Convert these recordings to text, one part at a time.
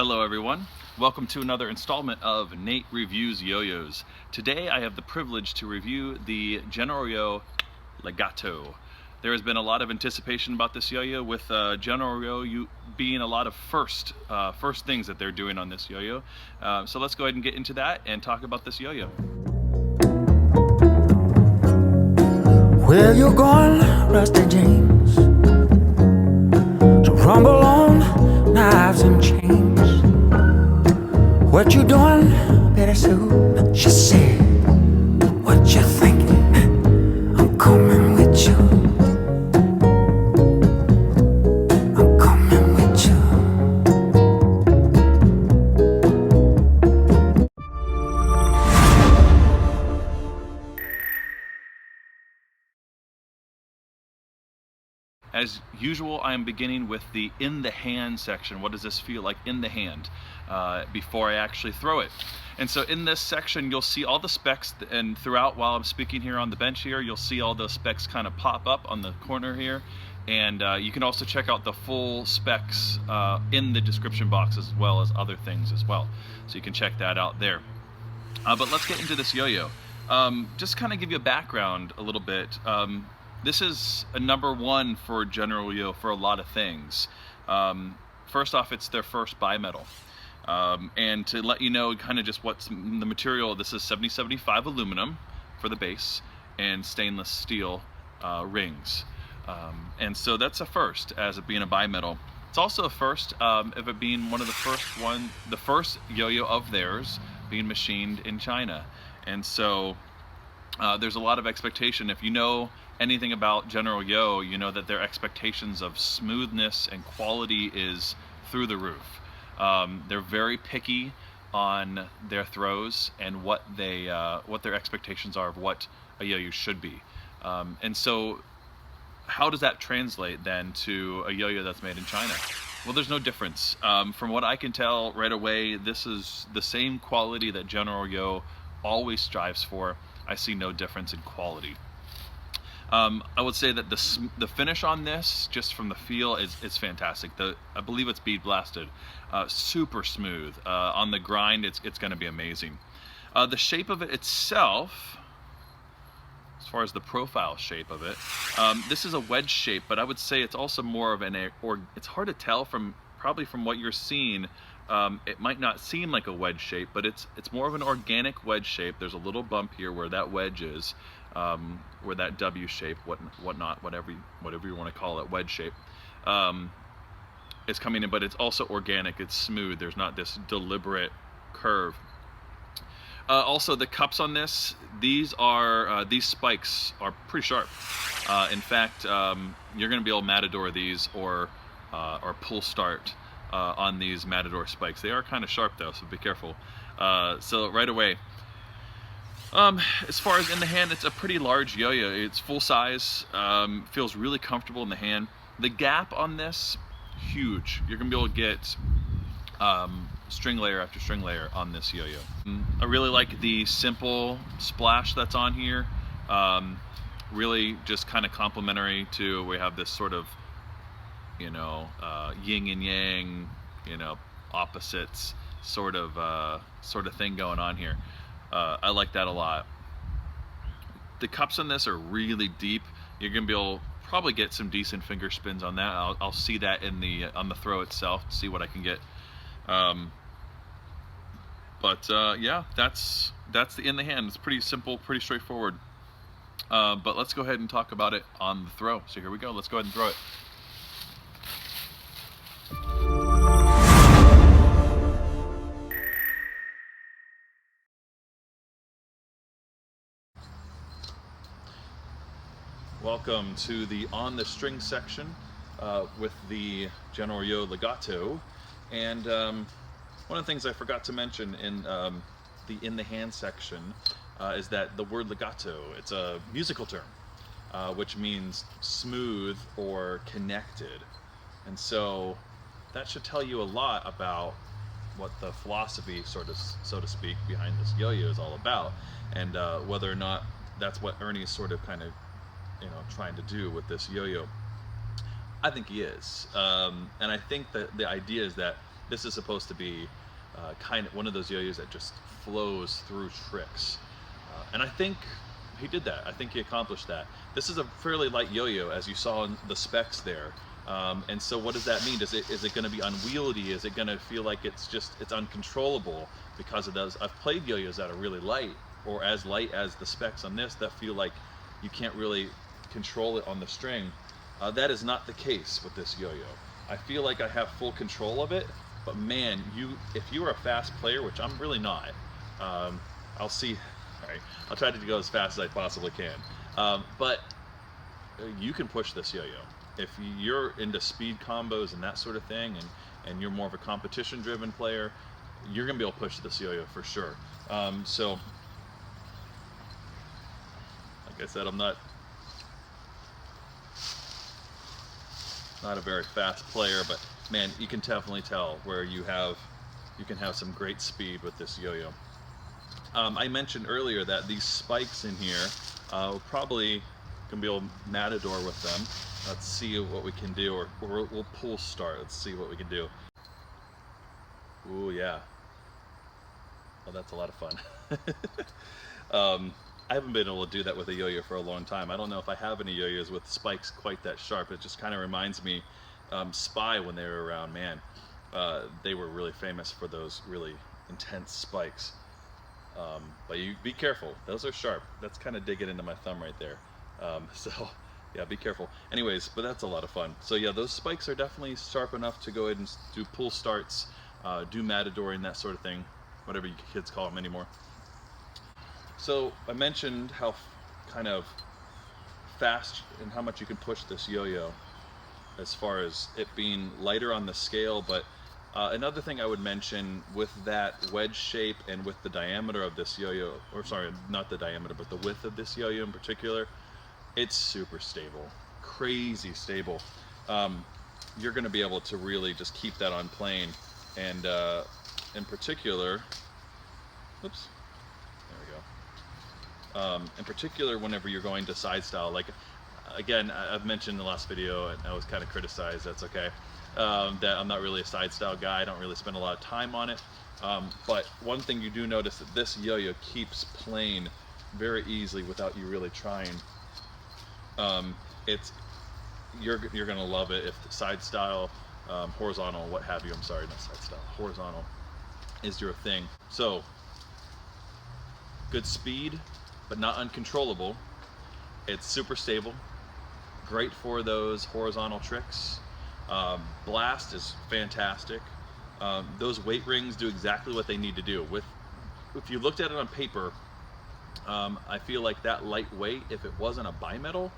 Hello everyone, welcome to another installment of Nate Reviews Yo-Yos. Today I have the privilege to review the General Yo Legato. There has been a lot of anticipation about this yo-yo, with General Yo being a lot of first things that they're doing on this yo-yo. So let's go ahead and get into that and talk about this yo-yo. Where you going, Rusty James? So rumble on, knives and chains. What you doing, Betty Sue? She said, what you thinking? I'm coming with you. I'm coming with you. As usual, I am beginning with the in the hand section. What does this feel like in the hand before I actually throw it? And so in this section, you'll see all the specs, and throughout while I'm speaking here on the bench here, you'll see all those specs kind of pop up on the corner here. And you can also check out the full specs in the description box, as well as other things as well. So you can check that out there. But let's get into this yo-yo. Just kind of give you a background a little bit. This is a #1 for General Yo for a lot of things. First off, it's their first bimetal. And to let you know kind of just what's the material, this is 7075 aluminum for the base and stainless steel rings. And so that's a first as it being a bimetal. It's also a first of it being one of the first yo-yo of theirs being machined in China. And so there's a lot of expectation. If you know anything about General Yo, you know that their expectations of smoothness and quality is through the roof. They're very picky on their throws and what their expectations are of what a yo-yo should be. And so how does that translate then to a yo-yo that's made in China? Well, there's no difference. From what I can tell right away, this is the same quality that General Yo always strives for. I see no difference in quality. I would say that the finish on this, just from the feel, is fantastic. I believe it's bead blasted, super smooth. On the grind, it's going to be amazing. The shape of it itself, as far as the profile shape of it, this is a wedge shape, but I would say it's also more of it's hard to tell probably from what you're seeing. It might not seem like a wedge shape, but it's more of an organic wedge shape. There's a little bump here where that wedge is, where that W shape, whatnot, whatever you want to call it, wedge shape, is coming in. But it's also organic. It's smooth. There's not this deliberate curve. Also, the cups on this, these spikes are pretty sharp. In fact, you're going to be able to matador these or pull start on these matador spikes. They are kind of sharp though, so be careful. So right away, as far as in the hand, it's a pretty large yo-yo. It's full size, feels really comfortable in the hand. The gap on this, huge. You're gonna be able to get string layer after string layer on this yo-yo. I really like the simple splash that's on here. Really just kind of complementary to, we have this sort of, yin and yang, opposites sort of thing going on here. I like that a lot. The cups on this are really deep. You're gonna be able to probably get some decent finger spins on that. I'll see that on the throw itself, see what I can get. Yeah, that's the in the hand. It's pretty simple, pretty straightforward. But let's go ahead and talk about it on the throw. So here we go. Let's go ahead and throw it. Welcome to the on the string section with the General Yo Legato. And one of the things I forgot to mention in the in the hand section is that the word legato, it's a musical term, which means smooth or connected. And so that should tell you a lot about what the philosophy, so to speak, behind this yo-yo is all about, and whether or not that's what Ernie is sort of kind of trying to do with this yo-yo. I think he is, and I think that the idea is that This is supposed to be kind of one of those yo-yos that just flows through tricks. And I think he did that. I think he accomplished that. This is a fairly light yo-yo, as you saw in the specs there. And so what does that mean? Is it going to be unwieldy? Is it going to feel like it's uncontrollable because of those? I've played yo-yos that are really light, or as light as the specs on this, that feel like you can't really control it on the string. That is not the case with this yo-yo. I feel like I have full control of it, but man, if you are a fast player, which I'm really not, I'll see. All right, I'll try to go as fast as I possibly can. But you can push this yo-yo. If you're into speed combos and that sort of thing, and you're more of a competition-driven player, you're gonna be able to push this yo-yo for sure. So, like I said, I'm not a very fast player, but man, you can definitely tell where you can have some great speed with this yo-yo. I mentioned earlier that these spikes in here, we're probably gonna be able to matador with them. Let's see what we can do, or we'll pull start. Let's see what we can do. Ooh, yeah. Oh, that's a lot of fun. I haven't been able to do that with a yo-yo for a long time. I don't know if I have any yo-yos with spikes quite that sharp. It just kind of reminds me, Spy, when they were around, man, they were really famous for those really intense spikes. But you be careful, those are sharp. That's kind of digging into my thumb right there. So yeah, be careful. Anyways, but that's a lot of fun. So yeah, those spikes are definitely sharp enough to go ahead and do pull starts, do matadoring, that sort of thing, whatever you kids call them anymore. So I mentioned how kind of fast and how much you can push this yo-yo as far as it being lighter on the scale, but another thing I would mention with that wedge shape and with the diameter of this yo-yo, or sorry, not the diameter, but the width of this yo-yo in particular, it's super stable, crazy stable. You're going to be able to really just keep that on plane, and in particular, oops, there we go. In particular, whenever you're going to side style, like again, I've mentioned in the last video, and I was kind of criticized. That's okay. That I'm not really a side style guy. I don't really spend a lot of time on it. But one thing you do notice that this yo-yo keeps playing very easily without you really trying. You're gonna love it if the side style, horizontal, what have you. I'm sorry, not side style. Horizontal is your thing. So good speed, but not uncontrollable. It's super stable. Great for those horizontal tricks. Blast is fantastic. Those weight rings do exactly what they need to do. If you looked at it on paper, I feel like that lightweight, if it wasn't a bimetal,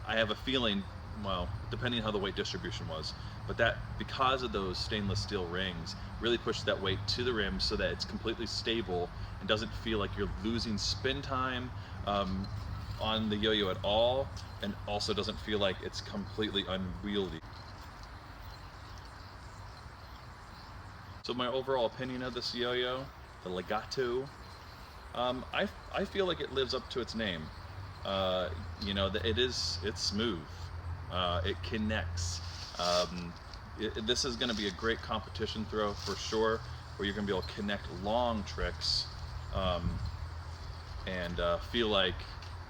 I have a feeling, well, depending on how the weight distribution was, but that because of those stainless steel rings really push that weight to the rim so that it's completely stable and doesn't feel like you're losing spin time on the yo-yo at all, and also doesn't feel like it's completely unwieldy. So my overall opinion of this yo-yo, the Legato, I feel like it lives up to its name. You know, it's smooth. It connects. This is going to be a great competition throw for sure, where you're going to be able to connect long tricks and feel like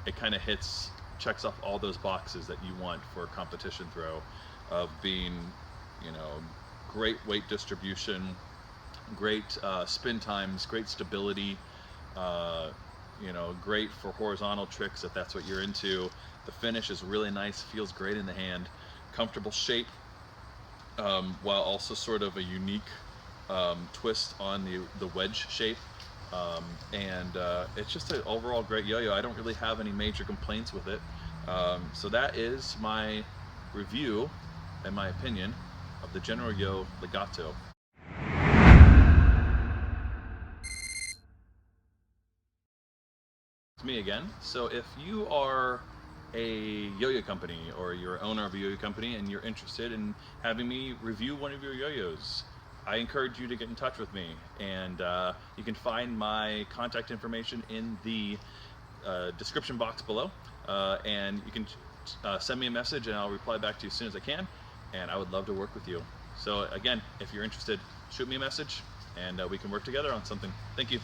it kind of checks off all those boxes that you want for a competition throw, of being, you know, great weight distribution, great spin times, great stability, you know, great for horizontal tricks if that's what you're into. The finish is really nice, feels great in the hand, comfortable shape, while also sort of a unique twist on the wedge shape. And it's just an overall great yo-yo. I don't really have any major complaints with it. So that is my review and my opinion of the General Yo Legato. It's me again. So if you are a yo-yo company, or you're owner of a yo-yo company and you're interested in having me review one of your yo-yos, I encourage you to get in touch with me, and you can find my contact information in the description box below, and you can send me a message and I'll reply back to you as soon as I can, and I would love to work with you. So again, if you're interested, shoot me a message and we can work together on something. Thank you.